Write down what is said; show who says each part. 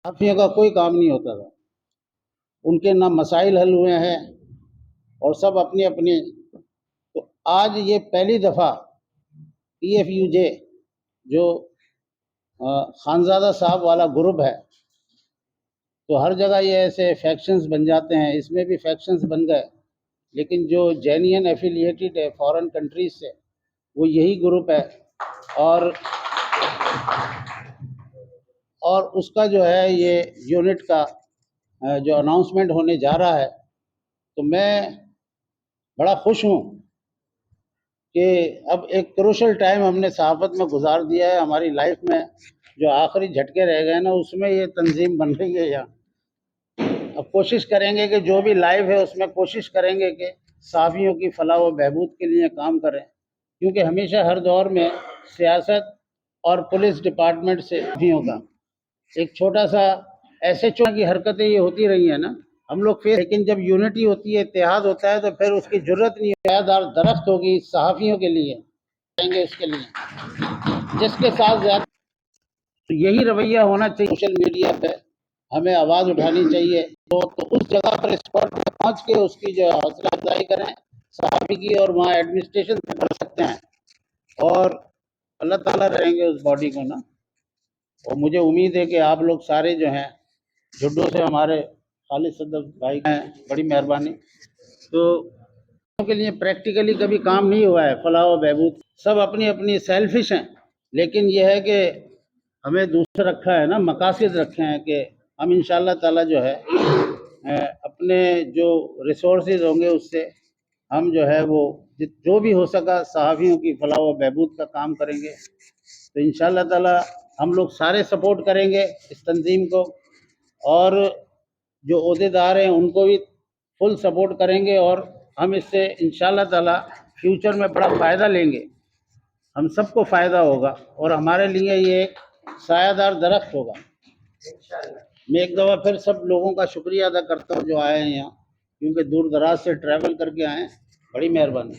Speaker 1: صحافیوں کا کوئی کام نہیں ہوتا تھا، ان کے نہ مسائل حل ہوئے ہیں اور سب اپنی اپنی. تو آج یہ پہلی دفعہ پی ایف یو جے جو خانزادہ صاحب والا گروپ ہے، تو ہر جگہ یہ ایسے فیکشنز بن جاتے ہیں، اس میں بھی فیکشنز بن گئے. لیکن جو جینین ایفیلیٹڈ ہے فارن کنٹریز سے، وہ یہی گروپ ہے. اور اس کا جو ہے یہ یونٹ کا جو اناؤنسمنٹ ہونے جا رہا ہے، تو میں بڑا خوش ہوں کہ اب ایک کروشل ٹائم ہم نے صحافت میں گزار دیا ہے. ہماری لائف میں جو آخری جھٹکے رہ گئے نا، اس میں یہ تنظیم بن رہی ہے یہاں. اب کوشش کریں گے کہ جو بھی لائیو ہے اس میں کوشش کریں گے کہ صحافیوں کی فلاح و بہبود کے لیے کام کریں، کیونکہ ہمیشہ ہر دور میں سیاست اور پولیس ڈپارٹمنٹ سے صحافیوں کا ایک چھوٹا سا ایس ایچ او کی حرکتیں یہ ہوتی رہی ہیں نا ہم لوگ لیکن جب یونٹی ہوتی ہے، اتحاد ہوتا ہے، تو پھر اس کی ضرورت نہیں ہے. پائیدار درخت ہوگی صحافیوں کے لیے، کریں گے اس کے لیے جس کے ساتھ زیادہ. تو یہی رویہ ہونا چاہیے. سوشل میڈیا پہ ہمیں آواز اٹھانی چاہیے، تو اس جگہ پر اسپاٹ پہ پہنچ کے اس کی جو حوصلہ افزائی کریں صحافی کی، اور وہاں ایڈمنسٹریشن سے کر سکتے ہیں. اور اللہ تعالیٰ رہیں گے اس باڈی کو نا. اور مجھے امید ہے کہ آپ لوگ سارے جو ہیں جھڈو سے ہمارے خالد صدر بھائی ہیں، بڑی مہربانی. تو کے لیے پریکٹیکلی کبھی کام نہیں ہوا ہے فلاح و بہبود. سب اپنی اپنی سیلفش ہیں، لیکن یہ ہے کہ ہمیں دوسرا رکھا ہے نا، مقاصد رکھے ہیں کہ ہم انشاءاللہ تعالیٰ جو ہے اپنے جو ریسورسز ہوں گے اس سے ہم جو ہے وہ جو بھی ہو سکا صحافیوں کی فلاح و بہبود کا کام کریں گے. تو انشاءاللہ تعالیٰ ہم لوگ سارے سپورٹ کریں گے اس تنظیم کو، اور جو عہدے دار ہیں ان کو بھی فل سپورٹ کریں گے. اور ہم اس سے انشاءاللہ تعالیٰ فیوچر میں بڑا فائدہ لیں گے. ہم سب کو فائدہ ہوگا اور ہمارے لیے یہ ایک سایہ دار درخت ہوگا. میں ایک دفعہ پھر سب لوگوں کا شکریہ ادا کرتا ہوں جو آئے ہیں یہاں، کیونکہ دور دراز سے ٹریول کر کے آئے ہیں. بڑی مہربانی.